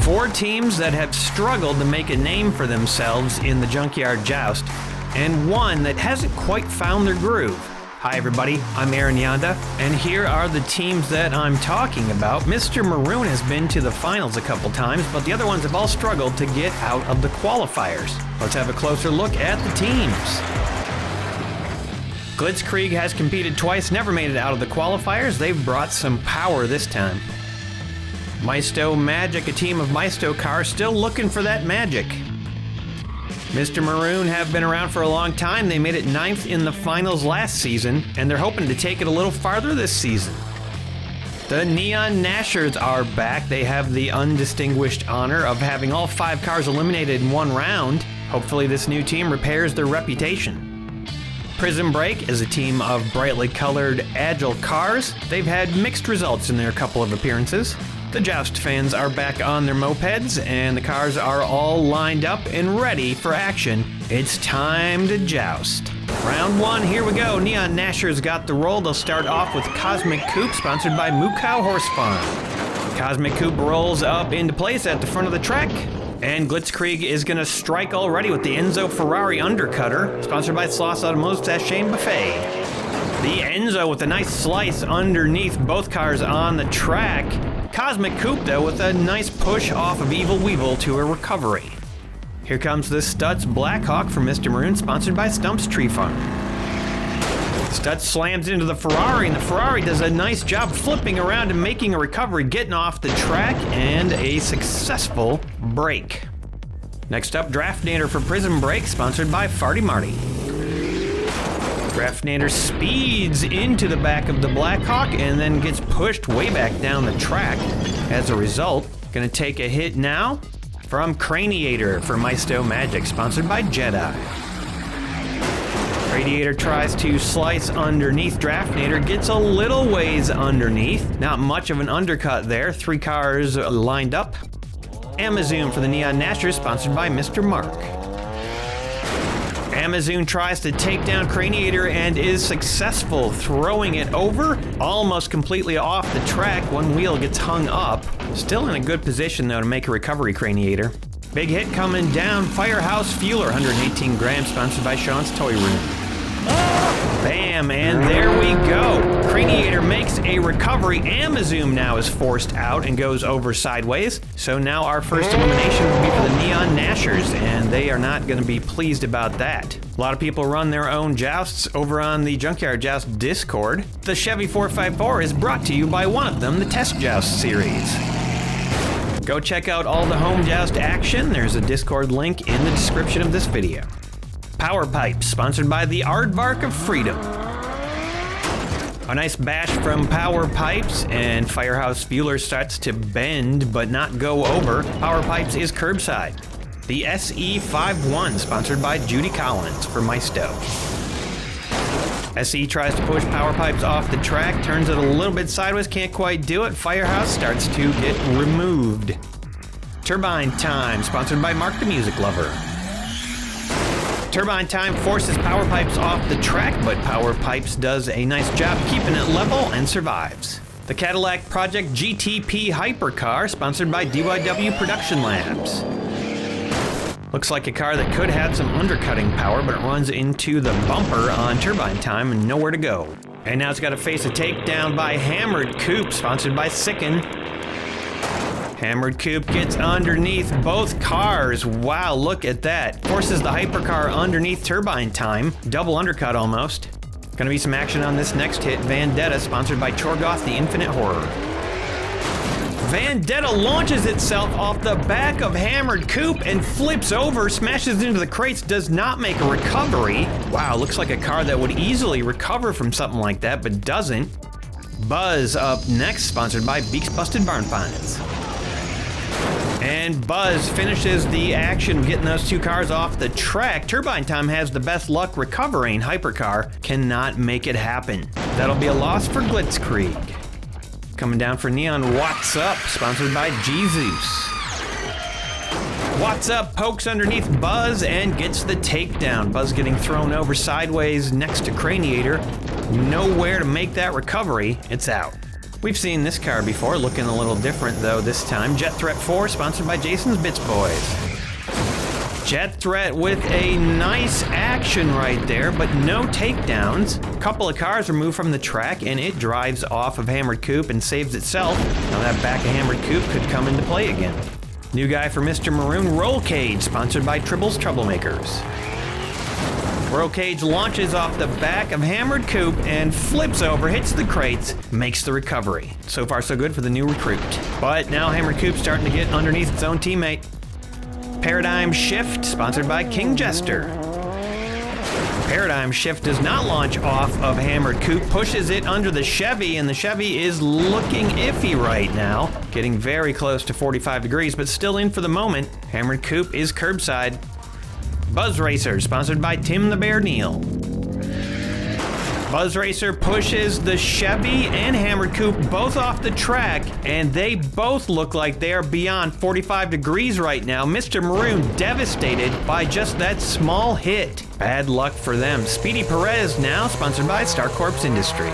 4 teams that have struggled to make a name for themselves in the Junkyard Joust, and one that hasn't quite found their groove. Hi everybody, I'm Aaron Yonda, and here are the teams that I'm talking about. Mr. Maroon has been to the finals a couple times, but the other ones have all struggled to get out of the qualifiers. Let's have a closer look at the teams. Blitzkrieg has competed twice, never made it out of the qualifiers. They've brought some power this time. Maisto Magic, a team of Maisto cars, still looking for that magic. Mr. Maroon have been around for a long time. They made it 9th in the finals last season, and they're hoping to take it a little farther this season. The Neon Nashers are back. They have the undistinguished honor of having all 5 cars eliminated in one round. Hopefully this new team repairs their reputation. Prison Break is a team of brightly colored, agile cars. They've had mixed results in their couple of appearances. The Joust fans are back on their mopeds, and the cars are all lined up and ready for action. It's time to joust. Round 1, here we go. Neon Nashers got the roll. They'll start off with Cosmic Coupe, sponsored by Moo Cow Horse Farm. Cosmic Coupe rolls up into place at the front of the track, and Blitzkrieg is going to strike already with the Enzo Ferrari Undercutter, sponsored by Sloss Automotive Shane Buffet. The Enzo with a nice slice underneath both cars on the track. Cosmic Coupe, though, with a nice push off of Evil Weevil to a recovery. Here comes the Stutz Blackhawk from Mr. Maroon, sponsored by Stump's Tree Farm. Stutz slams into the Ferrari, and the Ferrari does a nice job flipping around and making a recovery, getting off the track, and a successful break. Next up, Draftnator for Prison Break, sponsored by Farty Marty. Draftnator speeds into the back of the Blackhawk and then gets pushed way back down the track. As a result, gonna take a hit now from Craniator for Maisto Magic, sponsored by Jelle. Craniator tries to slice underneath Draftnator, gets a little ways underneath. Not much of an undercut there. 3 cars lined up. Amazoon for the Neon Nashers, sponsored by Mr. Mark. Amazoon tries to take down Craniator and is successful, throwing it over, almost completely off the track. One wheel gets hung up. Still in a good position, though, to make a recovery, Craniator. Big hit coming down, Firehouse Fueler, 118 grams, sponsored by Sean's Toy Room. Bam, and there we go. Craniator makes a recovery. Amazoon now is forced out and goes over sideways. So now our first elimination will be for the Neon Nashers, and they are not going to be pleased about that. A lot of people run their own jousts over on the Junkyard Joust Discord. The Chevy 454 is brought to you by one of them, the Test Joust series. Go check out all the home joust action. There's a Discord link in the description of this video. Power Pipes, sponsored by the Aardvark of Freedom. A nice bash from Power Pipes, and Firehouse Fueler starts to bend but not go over. Power Pipes is curbside. The SE51, sponsored by Judy Collins for Maisto. SE tries to push Power Pipes off the track, turns it a little bit sideways, can't quite do it. Firehouse starts to get removed. Turbine Time, sponsored by Mark the Music Lover. Turbine Time forces Power Pipes off the track, but Power Pipes does a nice job keeping it level and survives. The Cadillac Project GTP Hypercar, sponsored by DYW Production Labs. Looks like a car that could have some undercutting power, but it runs into the bumper on Turbine Time and nowhere to go. And now it's got to face a takedown by Hammered Coupe, sponsored by Sicken. Hammered Coupe gets underneath both cars. Wow, look at that. Forces the hypercar underneath Turbine Time. Double undercut almost. Gonna be some action on this next hit. Vendetta, sponsored by Chorgoth, the Infinite Horror. Vendetta launches itself off the back of Hammered Coupe and flips over, smashes into the crates, does not make a recovery. Wow, looks like a car that would easily recover from something like that, but doesn't. Buzz up next, sponsored by Beaks Busted Barn Finds. And Buzz finishes the action of getting those 2 cars off the track. Turbine Time has the best luck recovering. Hypercar cannot make it happen. That'll be a loss for Blitzkrieg. Coming down for Neon, What's Up, sponsored by Jesus. What's Up pokes underneath Buzz and gets the takedown. Buzz getting thrown over sideways next to Craniator. Nowhere to make that recovery. It's out. We've seen this car before, looking a little different though this time. Jet Threat 4, sponsored by Jason's Bits Boys. Jet Threat with a nice action right there, but no takedowns. A couple of cars removed from the track, and it drives off of Hammered Coupe and saves itself. Now that back of Hammered Coupe could come into play again. New guy for Mr. Maroon, Roll Cage, sponsored by Tribble's Troublemakers. Roll Cage launches off the back of Hammered Coupe and flips over, hits the crates, makes the recovery. So far so good for the new recruit. But now Hammered Coupe's starting to get underneath its own teammate. Paradigm Shift, sponsored by King Jester. Paradigm Shift does not launch off of Hammered Coupe, pushes it under the Chevy, and the Chevy is looking iffy right now. Getting very close to 45 degrees, but still in for the moment. Hammered Coupe is curbside. Buzz Racer, sponsored by Tim the Bear Neal. Buzz Racer pushes the Chevy and Hammered Coupe both off the track, and they both look like they are beyond 45 degrees right now. Mr. Maroon devastated by just that small hit. Bad luck for them. Speedy Perez now, sponsored by Star Corps Industries.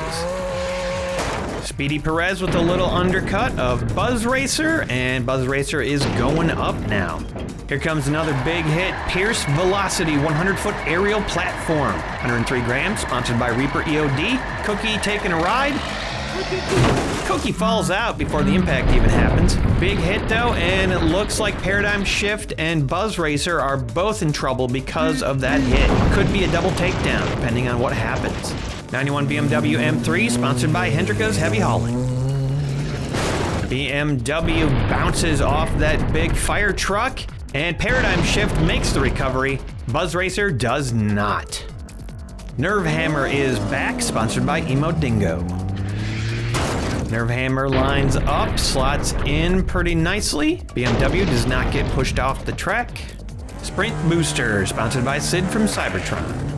Speedy Perez with a little undercut of Buzz Racer, and Buzz Racer is going up now. Here comes another big hit, Pierce Velocity 100-foot aerial platform. 103 grams, sponsored by Reaper EOD. Cookie taking a ride. Cookie falls out before the impact even happens. Big hit though, and it looks like Paradigm Shift and Buzz Racer are both in trouble because of that hit. Could be a double takedown, depending on what happens. 91 BMW M3, sponsored by Hendrika's Heavy Hauling. BMW bounces off that big fire truck, and Paradigm Shift makes the recovery. Buzz Racer does not. Nerve Hammer is back, sponsored by Emo Dingo. Nerve Hammer lines up, slots in pretty nicely. BMW does not get pushed off the track. Sprint Booster, sponsored by Sid from Cybertron.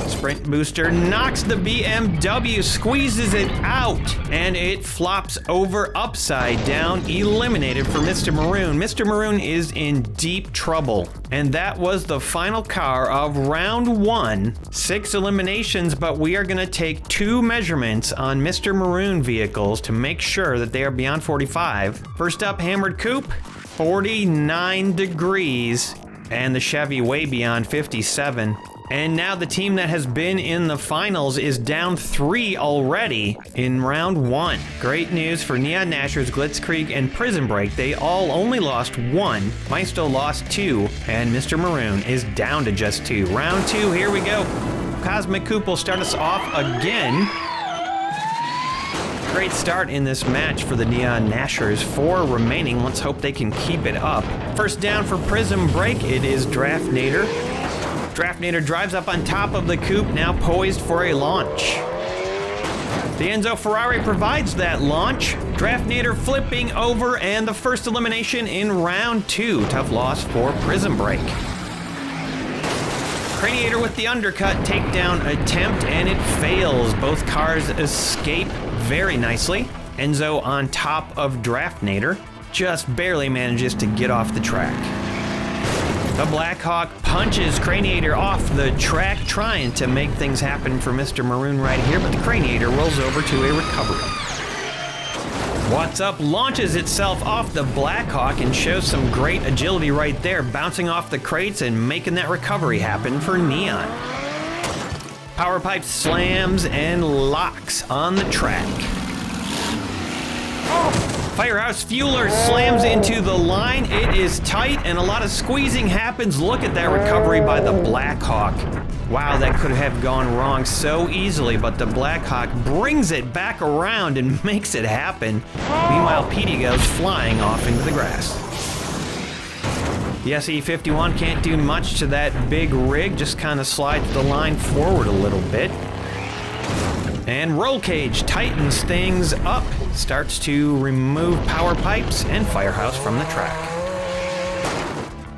Sprint Booster knocks the BMW, squeezes it out, and it flops over upside down, eliminated for Mr. Maroon. Mr. Maroon is in deep trouble. And that was the final car of round 1. 6 eliminations, but we are going to take 2 measurements on Mr. Maroon vehicles to make sure that they are beyond 45. First up, Hammered Coupe, 49 degrees, and the Chevy way beyond 57. And now the team that has been in the finals is down 3 already in round 1. Great news for Neon Nashers, Blitzkrieg, and Prison Break. They all only lost 1. Maisto lost 2, and Mr. Maroon is down to just 2. Round 2, here we go. Cosmic Coupe will start us off again. Great start in this match for the Neon Nashers. 4 remaining. Let's hope they can keep it up. First down for Prison Break, it is Draftnator. Draftnator drives up on top of the coupe, now poised for a launch. The Enzo Ferrari provides that launch. Draftnator flipping over, and the first elimination in round 2. Tough loss for Prison Break. Craniator with the undercut takedown attempt, and it fails. Both cars escape very nicely. Enzo on top of Draftnator just barely manages to get off the track. The Blackhawk punches Craniator off the track, trying to make things happen for Mr. Maroon right here, but the Craniator rolls over to a recovery. What's Up launches itself off the Blackhawk and shows some great agility right there, bouncing off the crates and making that recovery happen for Neon. Power Pipe slams and locks on the track. Firehouse Fueler slams into the line. It is tight and a lot of squeezing happens. Look at that recovery by the Blackhawk. Wow, that could have gone wrong so easily, but the Blackhawk brings it back around and makes it happen. Meanwhile, Petey goes flying off into the grass. The SE51 can't do much to that big rig, just kind of slides the line forward a little bit. And Roll Cage tightens things up, starts to remove power pipes and Firehouse from the track.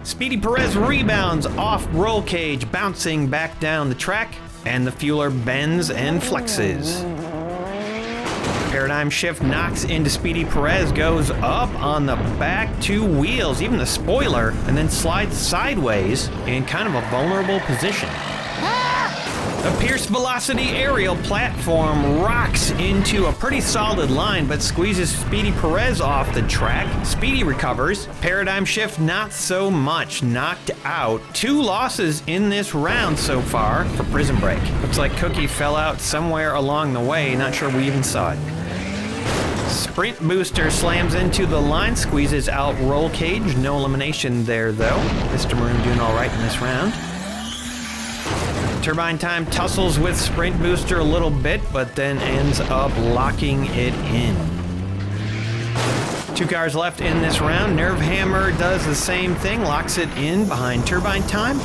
Speedy Perez rebounds off Roll Cage, bouncing back down the track, and the Fueler bends and flexes. Paradigm Shift knocks into Speedy Perez, goes up on the back 2 wheels, even the spoiler, and then slides sideways in kind of a vulnerable position. The The Pierce Velocity aerial platform rocks into a pretty solid line, but squeezes Speedy Perez off the track. Speedy recovers. Paradigm Shift, not so much. Knocked out. 2 losses in this round so far for Prison Break. Looks like Cookie fell out somewhere along the way. Not sure we even saw it. Sprint Booster slams into the line, squeezes out Roll Cage. No elimination there, though. Mr. Maroon doing all right in this round. Turbine Time tussles with Sprint Booster a little bit, but then ends up locking it in. 2 cars left in this round. Nerve Hammer does the same thing, locks it in behind Turbine Time.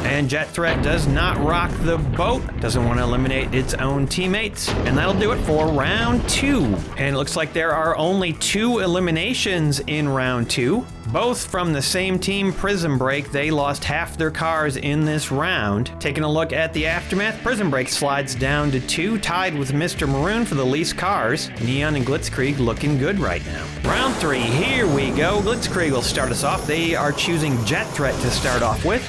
And Jet Threat does not rock the boat, doesn't want to eliminate its own teammates, and that'll do it for round 2. And it looks like there are only 2 eliminations in round 2, both from the same team, Prison Break. They lost half their cars in this round. Taking a look at the aftermath, Prison Break slides down to 2, tied with Mr. Maroon for the least cars. Neon and Glitzkrieg looking good right now. Round 3, here we go. Glitzkrieg will start us off. They are choosing Jet Threat to start off with.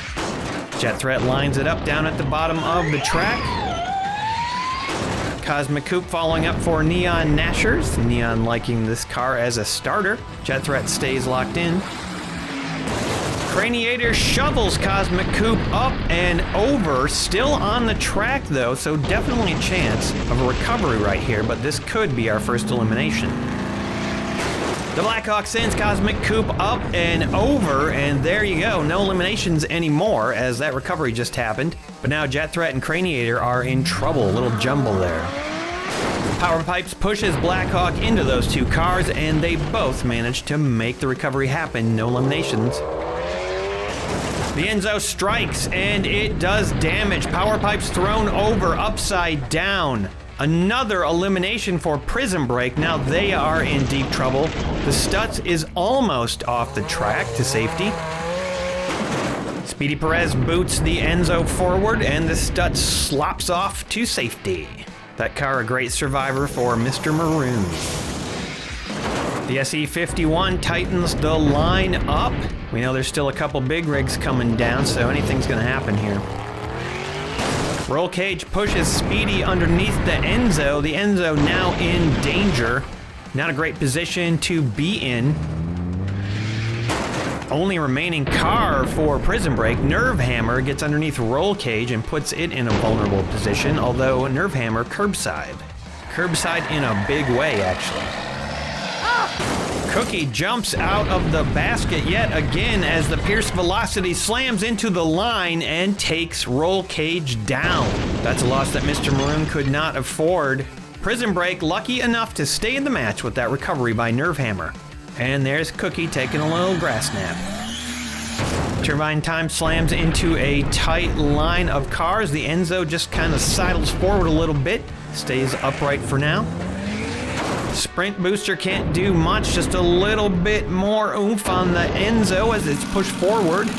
Jet Threat lines it up down at the bottom of the track. Cosmic Coupe following up for Neon Nashers. Neon liking this car as a starter. Jet Threat stays locked in. Craniator shovels Cosmic Coupe up and over. Still on the track though, so definitely a chance of a recovery right here, but this could be our first elimination. The Blackhawk sends Cosmic Coupe up and over, and there you go. No eliminations anymore, as that recovery just happened. But now Jet Threat and Craniator are in trouble. A little jumble there. Power Pipes pushes Blackhawk into those 2 cars, and they both manage to make the recovery happen. No eliminations. The Enzo strikes, and it does damage. Power Pipes thrown over upside down. Another elimination for Prison Break. Now they are in deep trouble. The Stutz is almost off the track to safety. Speedy Perez boots the Enzo forward, and the Stutz slops off to safety. That car a great survivor for Mr. Maroon. The SE51 tightens the line up. We know there's still a couple big rigs coming down, so anything's going to happen here. Roll Cage pushes Speedy underneath the Enzo. The Enzo now in danger. Not a great position to be in. Only remaining car for Prison Break, Nerve Hammer, gets underneath Roll Cage and puts it in a vulnerable position, although Nerve Hammer curbside. Curbside in a big way, actually. Cookie jumps out of the basket yet again as the Pierce Velocity slams into the line and takes Roll Cage down. That's a loss that Mr. Maroon could not afford. Prison Break lucky enough to stay in the match with that recovery by Nerve Hammer. And there's Cookie taking a little grass nap. Turbine Time slams into a tight line of cars. The Enzo just kind of sidles forward a little bit, stays upright for now. Sprint Booster can't do much, just a little bit more oomph on the Enzo as it's pushed forward.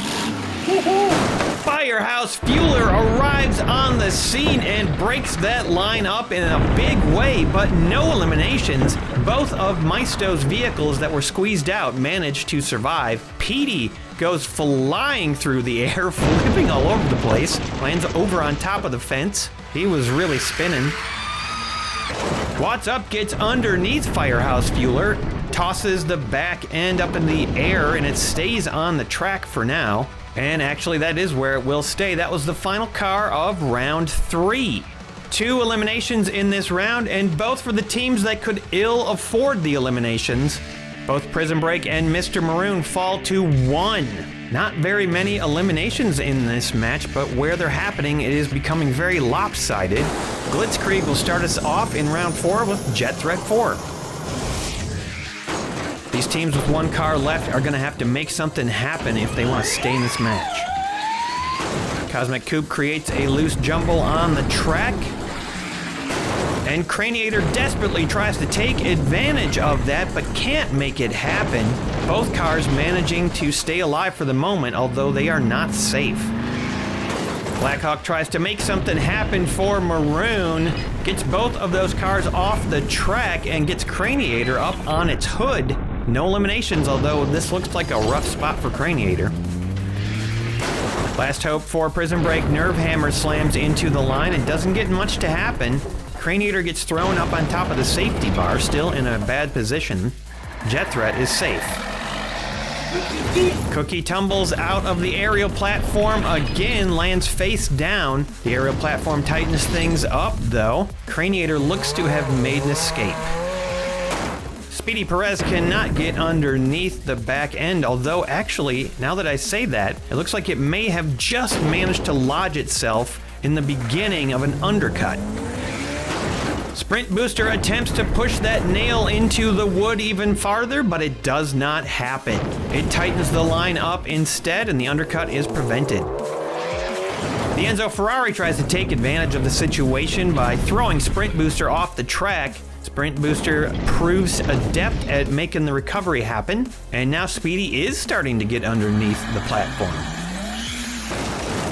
Firehouse Fueler arrives on the scene and breaks that line up in a big way, but no eliminations. Both of Maisto's vehicles that were squeezed out managed to survive. Petey goes flying through the air, flipping all over the place, lands over on top of the fence. He was really spinning. What's Up gets underneath Firehouse Fueler, tosses the back end up in the air, and it stays on the track for now. And actually, that is where it will stay. That was the final car of round 3. 2 eliminations in this round, and both for the teams that could ill afford the eliminations. Both Prison Break and Mr. Maroon fall to 1. Not very many eliminations in this match, but where they're happening, it is becoming very lopsided. Glitzkrieg will start us off in round 4 with Jet Threat 4. These teams with 1 car left are going to have to make something happen if they want to stay in this match. Cosmic Coupe creates a loose jumble on the track. And Craniator desperately tries to take advantage of that, but can't make it happen. Both cars managing to stay alive for the moment, although they are not safe. Blackhawk tries to make something happen for Maroon, gets both of those cars off the track, and gets Craniator up on its hood. No eliminations, although this looks like a rough spot for Craniator. Last hope for Prison Break, Nerve Hammer slams into the line. It doesn't get much to happen. Craniator gets thrown up on top of the safety bar, still in a bad position. Jet Threat is safe. Cookie tumbles out of the aerial platform again, lands face down. The aerial platform tightens things up, though. Craniator looks to have made an escape. Speedy Perez cannot get underneath the back end, although actually, now that I say that, it looks like it may have just managed to lodge itself in the beginning of an undercut. Sprint Booster attempts to push that nail into the wood even farther, but it does not happen. It tightens the line up instead, and the undercut is prevented. The Enzo Ferrari tries to take advantage of the situation by throwing Sprint Booster off the track. Sprint Booster proves adept at making the recovery happen, and now Speedy is starting to get underneath the platform.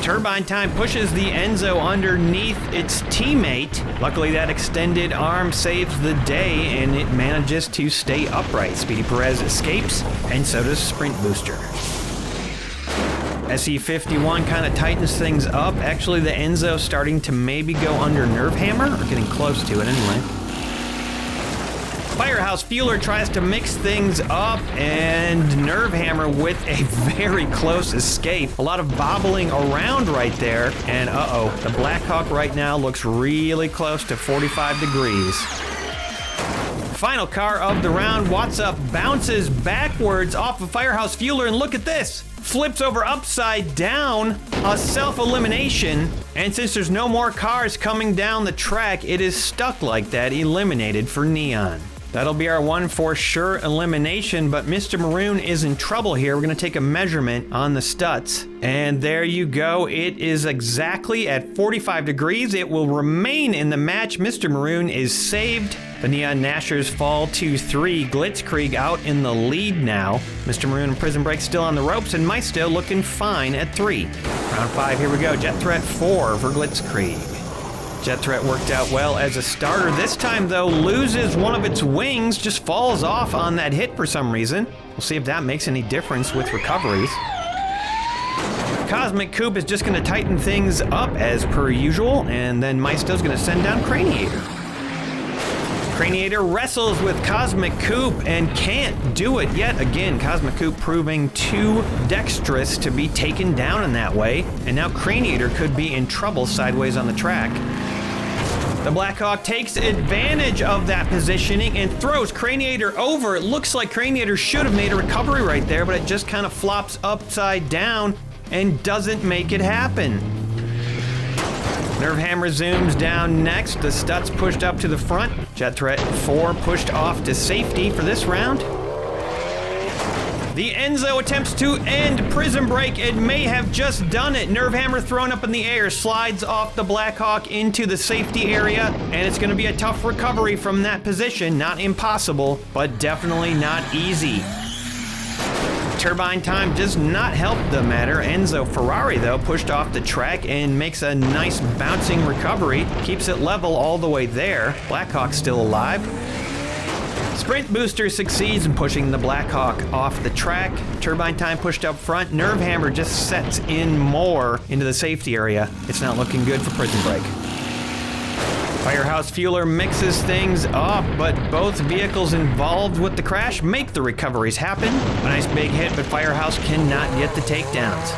Turbine Time pushes the Enzo underneath its teammate. Luckily, that extended arm saves the day, and it manages to stay upright. Speedy Perez escapes, and so does Sprint Booster. SE51 kind of tightens things up. Actually, the Enzo starting to maybe go under Nerve Hammer, or getting close to it anyway. Firehouse Fueler tries to mix things up, and Nerve Hammer with a very close escape. A lot of bobbling around right there, and the Blackhawk right now looks really close to 45 degrees. Final car of the round, What's Up bounces backwards off of Firehouse Fueler, and look at this! Flips over upside down, a self-elimination, and since there's no more cars coming down the track, it is stuck like that, eliminated for Neon. That'll be our one for sure elimination, but Mr. Maroon is in trouble here. We're gonna take a measurement on the struts, and there you go. It is exactly at 45 degrees. It will remain in the match. Mr. Maroon is saved. The Neon Nashers fall to 3. Glitzkrieg out in the lead now. Mr. Maroon and Prison Break still on the ropes, and Maisto looking fine at 3. Round 5, here we go. Jet Threat 4 for Glitzkrieg. Jet Threat worked out well as a starter. This time, though, loses one of its wings, just falls off on that hit for some reason. We'll see if that makes any difference with recoveries. Cosmic Coupe is just going to tighten things up as per usual, and then Maisto's going to send down Craniator. Craniator wrestles with Cosmic Coupe and can't do it yet again. Cosmic Coupe proving too dexterous to be taken down in that way, and now Craniator could be in trouble sideways on the track. The Blackhawk takes advantage of that positioning and throws Craniator over. It looks like Craniator should have made a recovery right there, but it just kind of flops upside down and doesn't make it happen. Nerve Hammer zooms down next. The Stutz pushed up to the front. Jet Threat 4 pushed off to safety for this round. The Enzo attempts to end Prison Break. It may have just done it. Nerve Hammer thrown up in the air, slides off the Blackhawk into the safety area, and it's going to be a tough recovery from that position. Not impossible, but definitely not easy. Turbine Time does not help the matter. Enzo Ferrari, though, pushed off the track and makes a nice bouncing recovery. Keeps it level all the way there. Blackhawk still alive. Sprint Booster succeeds in pushing the Blackhawk off the track. Turbine Time pushed up front. Nerve Hammer just sets in more into the safety area. It's not looking good for Prison Break. Firehouse Fueler mixes things up, but both vehicles involved with the crash make the recoveries happen. A nice big hit, but Firehouse cannot get the takedowns.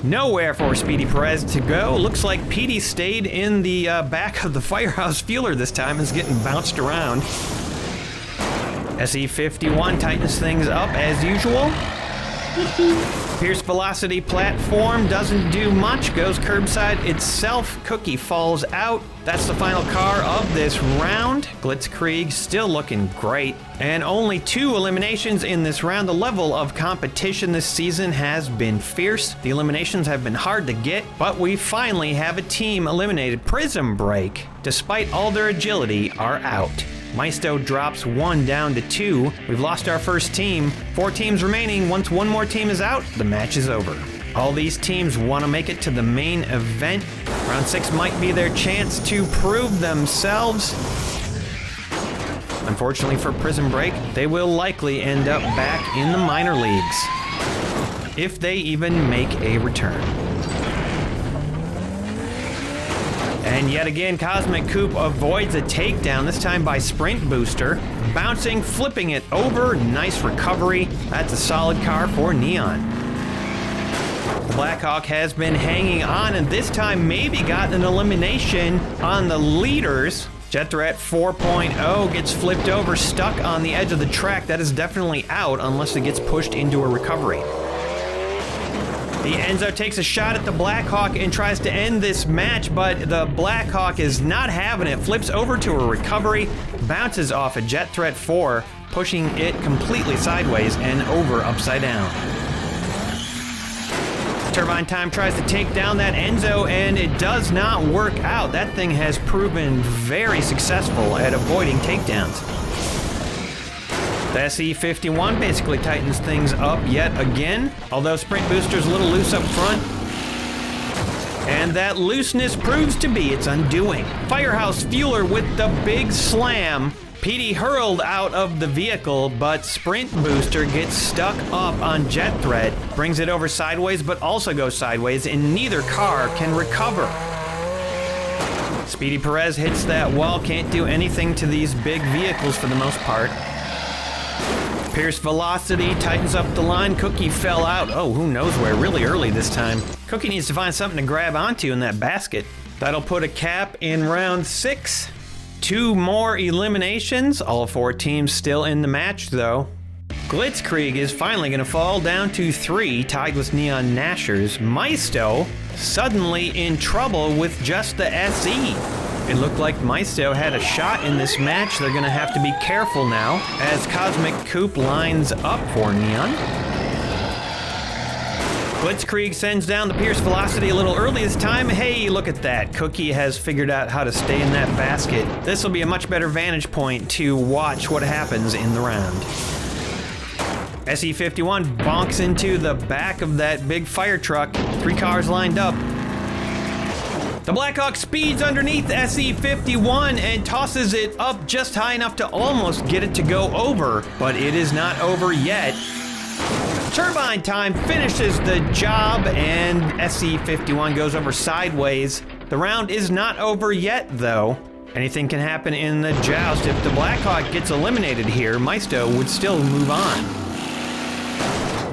Nowhere for Speedy Perez to go. Looks like Petey stayed in the back of the Firehouse Fueler this time and is getting bounced around. SE51 tightens things up as usual. Pierce Velocity platform doesn't do much, goes curbside itself. Cookie falls out. That's the final car of this round. Glitzkrieg still looking great. And only 2 eliminations in this round. The level of competition this season has been fierce. The eliminations have been hard to get, but we finally have a team eliminated. Prison Break, despite all their agility, are out. Maisto drops 1 down to 2. We've lost our first team. 4 teams remaining. Once one more team is out, the match is over. All these teams want to make it to the main event. Round 6 might be their chance to prove themselves. Unfortunately for Prison Break, they will likely end up back in the minor leagues. if they even make a return. And yet again, Cosmic Coupe avoids a takedown, this time by Sprint Booster. Bouncing, flipping it over, nice recovery. That's a solid car for Neon. The Blackhawk has been hanging on, and this time maybe got an elimination on the leaders. Majorette 4.0 gets flipped over, stuck on the edge of the track. That is definitely out unless it gets pushed into a recovery. The Enzo takes a shot at the Blackhawk and tries to end this match, but the Blackhawk is not having it. Flips over to a recovery, bounces off a Majorette 4, pushing it completely sideways and over upside down. Turbine Time tries to take down that Enzo, and it does not work out. That thing has proven very successful at avoiding takedowns. The SE51 basically tightens things up yet again, although Sprint Booster's a little loose up front. And that looseness proves to be its undoing. Firehouse Fueler with the big slam. PD hurled out of the vehicle, but Sprint Booster gets stuck up on Majorette, brings it over sideways, but also goes sideways, and neither car can recover. Speedy Perez hits that wall, can't do anything to these big vehicles for the most part. Pierce Velocity tightens up the line. Cookie fell out. Oh, who knows where, really early this time. Cookie needs to find something to grab onto in that basket. That'll put a cap in round 6. 2 more eliminations. All 4 teams still in the match, though. Blitzkrieg is finally going to fall down to 3, tied with Neon Nashers. Maisto suddenly in trouble with just the SE. It looked like Maisto had a shot in this match. They're going to have to be careful now as Cosmic Coupe lines up for Neon. Blitzkrieg sends down the Pierce Velocity a little early this time. Hey, look at that. Cookie has figured out how to stay in that basket. This will be a much better vantage point to watch what happens in the round. SE51 bonks into the back of that big fire truck. 3 cars lined up. The Blackhawk speeds underneath SE51 and tosses it up just high enough to almost get it to go over, but it is not over yet. Turbine Time finishes the job, and SE51 goes over sideways. The round is not over yet, though. Anything can happen in the joust. If the Blackhawk gets eliminated here, Maisto would still move on.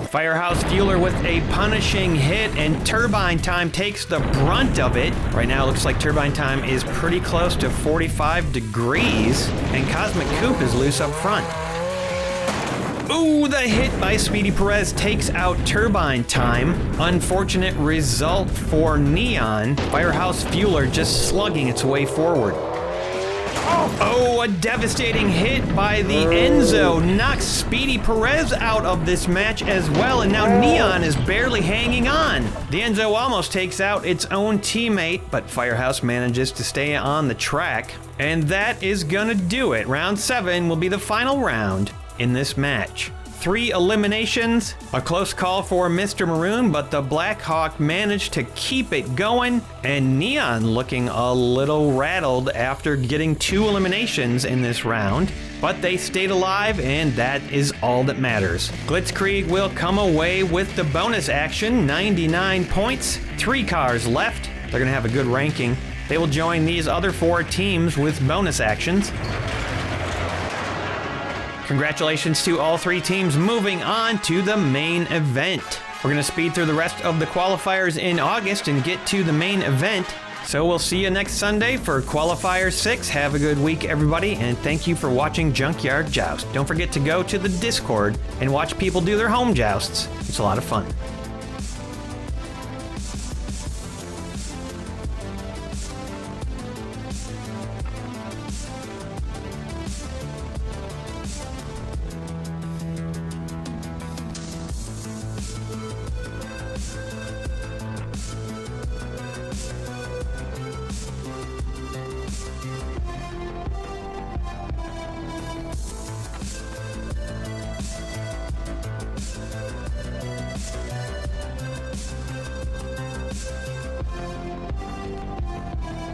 Firehouse Fueler with a punishing hit, and Turbine Time takes the brunt of it. Right now, it looks like Turbine Time is pretty close to 45 degrees, and Cosmic Coupe is loose up front. Ooh, the hit by Speedy Perez takes out Turbine Time. Unfortunate result for Neon. Firehouse Fueler just slugging its way forward. Oh, a devastating hit by the Enzo knocks Speedy Perez out of this match as well, and now Neon is barely hanging on. The Enzo almost takes out its own teammate, but Firehouse manages to stay on the track. And that is gonna do it. Round 7 will be the final round in this match. 3 eliminations, a close call for Mr. Maroon, but the Blackhawk managed to keep it going, and Neon looking a little rattled after getting 2 eliminations in this round, but they stayed alive, and that is all that matters. Blitzkrieg will come away with the bonus action, 99 points, 3 cars left. They're gonna have a good ranking. They will join these other 4 teams with bonus actions. Congratulations to all 3 teams moving on to the main event. We're going to speed through the rest of the qualifiers in August and get to the main event. So we'll see you next Sunday for Qualifier 6. Have a good week, everybody, and thank you for watching Junkyard Joust. Don't forget to go to the Discord and watch people do their home jousts. It's a lot of fun.